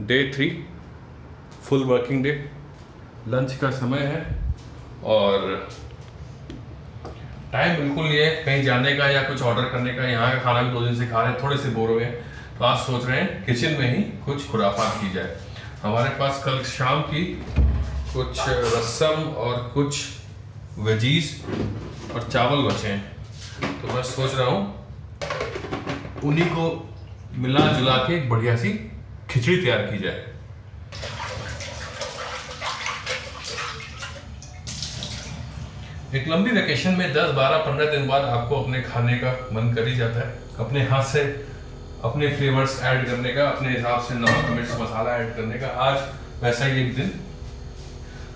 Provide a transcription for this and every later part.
Day 3 full working day. Lunch का समय है और टाइम बिल्कुल नहीं है कहीं जाने का या कुछ ऑर्डर करने का। यहाँ का खाना भी 2 दिन से खा रहे हैं, थोड़े से बोर हो गए, तो आज सोच रहे हैं किचन में ही कुछ खुराफात की जाए। हमारे पास कल शाम की कुछ रसम और कुछ वेजीज और चावल बचे हैं, तो मैं सोच रहा हूँ उन्हीं को मिला जुला के एक बढ़िया सी खिचड़ी तैयार की जाए। एक लंबी वेकेशन में 10, 12, 15 दिन बाद आपको अपने खाने का मन कर ही जाता है, अपने हाथ से अपने फ्लेवर्स ऐड करने का, अपने हिसाब से नमक मिर्च मसाला ऐड करने का। आज वैसा ही एक दिन,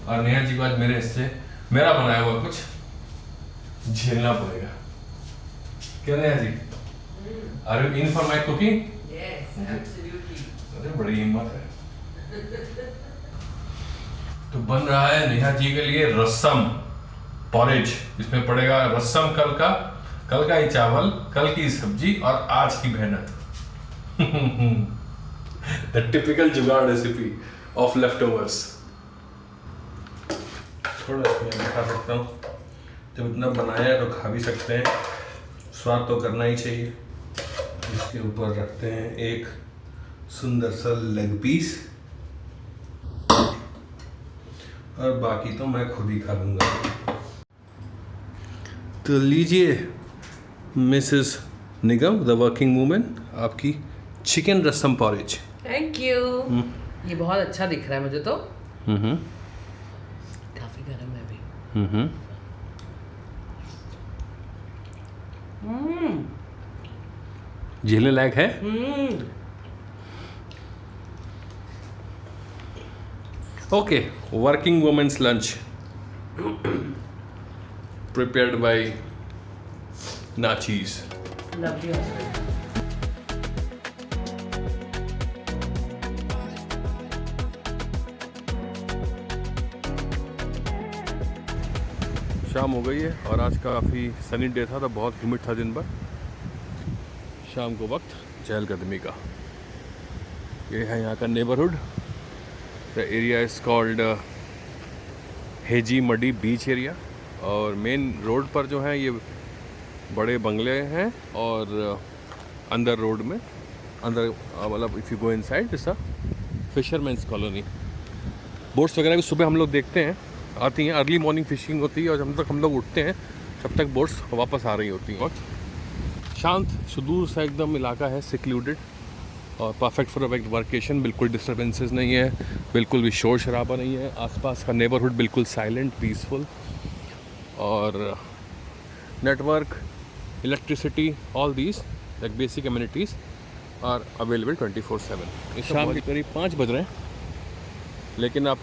और नेहा जी को आज मेरे हिस्से मेरा बनाया हुआ कुछ झेलना पड़ेगा। क्या Neha ji, are you in for my cooking? Yes, absolutely. अरे बड़ी हिम्मत है। तो बन रहा है नेहा जी के लिए रसम पॉरेज। इसमें पड़ेगा रसम कल का ही चावल, कल की सब्जी और आज की मेहनत। द टिपिकल जुगाड़ रेसिपी ऑफ लेफ्टओवर्स। थोड़ा इसमें दिखा सकता हूँ, जब इतना बनाया है तो खा भी सकते हैं, स्वाद तो करना ही चाहिए। इसके ऊपर रखते हैं एक सुंदर सा लेग पीस, और बाकी तो मैं खुद ही खा लूँगा। तो लीजिए Mrs Nigam, the working women, आपकी chicken rasam porridge. Thank you. ये बहुत अच्छा दिख रहा है मुझे तो। काफी गर्म है अभी। झेलने लायक है। Okay, working womens lunch prepared by Nachis. Lovely husband. शाम हो गई है और आज काफ़ी सनी डे था, तो बहुत ह्यूमिड था दिन भर। शाम को वक्त चहलकदमी का। ये है यहाँ का neighbourhood. The area is called hazy muddy beach area, और मेन रोड पर जो है ये बड़े बंगले हैं, और अंदर रोड में अंदर मतलब if you go inside it's a fisherman's colony. Boats वगैरह भी सुबह हम लोग देखते हैं आती हैं, अर्ली मॉर्निंग फिशिंग होती है, और जब तक हम लोग उठते हैं तब तक बोट्स वापस आ रही होती हैं। शांत सुदूर सा एकदम इलाका है, सिक्लूडेड, और परफेक्ट फॉर अ वर्केशन। बिल्कुल डिस्टर्बेंसेस नहीं है, बिल्कुल भी शोर शराबा नहीं है। आसपास का नेबरहुड बिल्कुल साइलेंट, पीसफुल, और network, electricity, all these like basic amenities are available 24/7। शाम के करीब 5 बज रहे हैं, लेकिन आप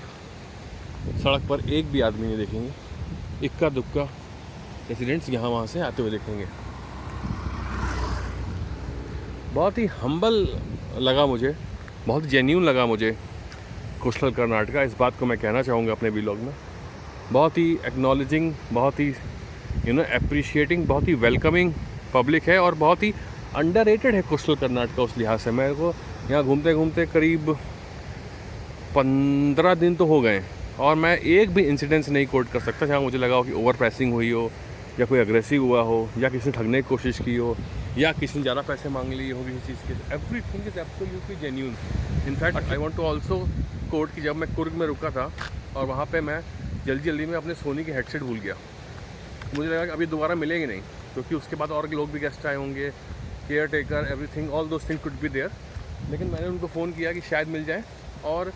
सड़क पर एक भी आदमी नहीं देखेंगे। इक्का दुक्का रेसिडेंट्स यहाँ वहाँ से आते हुए देखेंगे। बहुत ही हम्बल लगा मुझे, बहुत जेन्यून लगा मुझे कोस्टल कर्नाटका। इस बात को मैं कहना चाहूँगा अपने व्लॉग में। बहुत ही एक्नॉलेजिंग, बहुत ही अप्रिशिएटिंग, बहुत ही वेलकमिंग पब्लिक है, और बहुत ही अंडररेटेड है कोस्टल कर्नाटका उस लिहाज से। मेरे को यहाँ घूमते घूमते करीब 15 दिन तो हो गए, और मैं एक भी इंसिडेंस नहीं कोट कर सकता जहाँ मुझे लगा हो कि ओवर प्राइसिंग हुई हो, या कोई अग्रेसिव हुआ हो, या किसी ने ठगने की कोशिश की हो, या किसी ने ज़्यादा पैसे मांग लिए हो किसी चीज़ के। Everything is absolutely genuine. In fact I want to also quote कि जब मैं कुर्ग में रुका था और वहाँ पे मैं जल्दी में अपने सोनी के हेडसेट भूल गया, मुझे लगा कि अभी दोबारा मिलेंगे नहीं, क्योंकि उसके बाद और लोग भी गेस्ट आए होंगे, caretaker, everything, all those thing could be there. लेकिन मैंने उनको फ़ोन किया कि शायद मिल जाए, और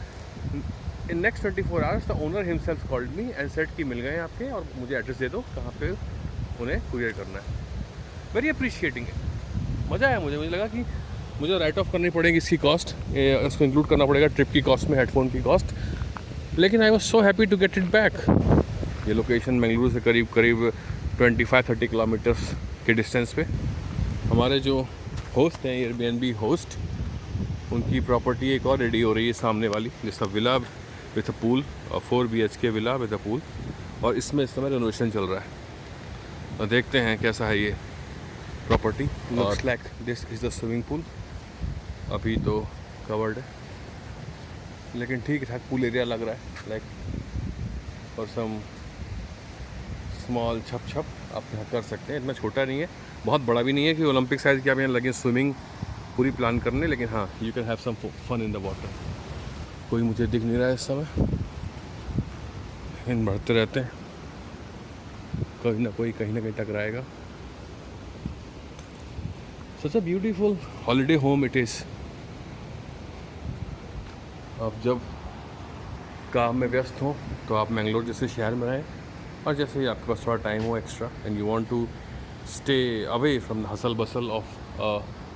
in next 24 hours the owner himself called me and said कि मिल गए आपके, और मुझे एड्रेस दे दो कहाँ पे उन्हें कुरियर करना है। वेरी अप्रिशिएटिंग है, मज़ा आया मुझे लगा कि मुझे राइट ऑफ करनी पड़ेगी इसकी कॉस्ट, इसको इंक्लूड करना पड़ेगा ट्रिप की कॉस्ट में, हेडफोन की कॉस्ट, लेकिन I was so happy to get it back. ये लोकेशन बेंगलुरु से करीब 25-30 किलोमीटर्स के डिस्टेंस पे। हमारे जो होस्ट हैं, एयरबीएनबी होस्ट, उनकी प्रॉपर्टी एक और रेडी हो रही है सामने वाली, जिसका villa with a pool, 4 BHK villa with a pool, और इसमें इस समय रेनोवेशन चल रहा है। तो देखते हैं कैसा है ये property. Looks like this is the swimming pool, अभी तो कवर्ड है, लेकिन ठीक ठाक पूल एरिया लग रहा है, लाइक और सम स्मॉल छप छप आप यहाँ कर सकते हैं। इतना छोटा नहीं है, बहुत बड़ा भी नहीं है कि ओलंपिक साइज़ की आप यहाँ लगे स्विमिंग पूरी प्लान करने, लेकिन हाँ you can have some fun in the water. कोई मुझे दिख नहीं रहा है इस समय, इन बढ़ते रहते हैं, कोई ना कोई कहीं ना कहीं टकराएगा। Such a beautiful holiday home it is. आप जब काम में व्यस्त हो तो आप मैंगलोर जैसे शहर में रहें, और जैसे ही आपके पास थोड़ा टाइम हो extra and you want to stay away from the hustle bustle of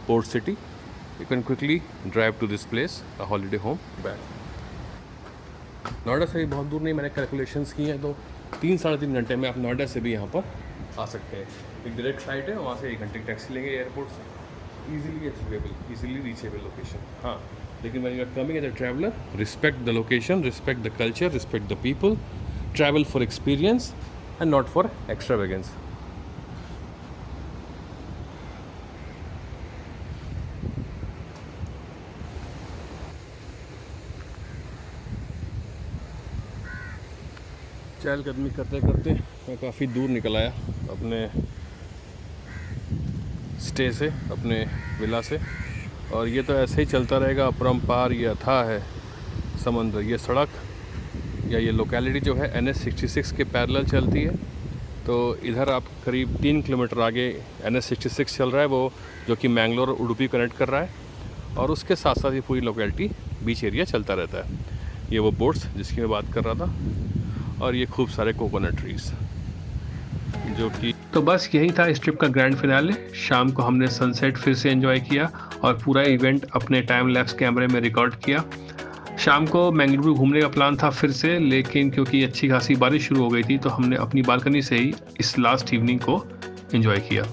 port city, you can quickly drive to this place, a holiday home back. Noida से भी बहुत दूर नहीं, मैंने कैलकुलेशंस की हैं, तो 3-3.5 घंटे में आप नोएडा से भी यहाँ पर आ सकते हैं। एक डायरेक्ट फ्लाइट है, वहाँ से 1 घंटे की टैक्सी लेंगे एयरपोर्ट से, easily achievable, easily reachable location. हाँ, लेकिन when you are coming as a traveler, respect the location, respect the culture, respect the people, travel for experience and not for extravagance. चहलकदमी करते करते मैं काफ़ी दूर निकल आया अपने स्टे से, अपने विला से, और ये तो ऐसे ही चलता रहेगा अपरंपार। ये अथाह है समंदर, ये सड़क या ये लोकेलिटी जो है NH66 के पैरेलल चलती है। तो इधर आप करीब 3 किलोमीटर आगे NH66 चल रहा है, वो जो कि मैंगलोर और उडुपी कनेक्ट कर रहा है, और उसके साथ साथ ये पूरी लोकेलिटी बीच एरिया चलता रहता है। ये वो बोट्स जिसकी मैं बात कर रहा था, और ये खूब सारे कोकोनट ट्रीज़ जो कि। तो बस यही था इस ट्रिप का ग्रैंड फिनाले। शाम को हमने सनसेट फिर से एंजॉय किया और पूरा इवेंट अपने टाइम लैप्स कैमरे में रिकॉर्ड किया। शाम को मैंगलुरु घूमने का प्लान था फिर से, लेकिन क्योंकि अच्छी खासी बारिश शुरू हो गई थी तो हमने अपनी बालकनी से ही इस लास्ट इवनिंग को एंजॉय किया।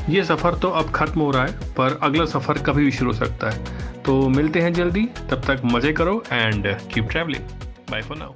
ये सफ़र तो अब ख़त्म हो रहा है, पर अगला सफ़र कभी भी शुरू हो सकता है। तो मिलते हैं जल्दी, तब तक मज़े करो and keep travelling. Bye for now.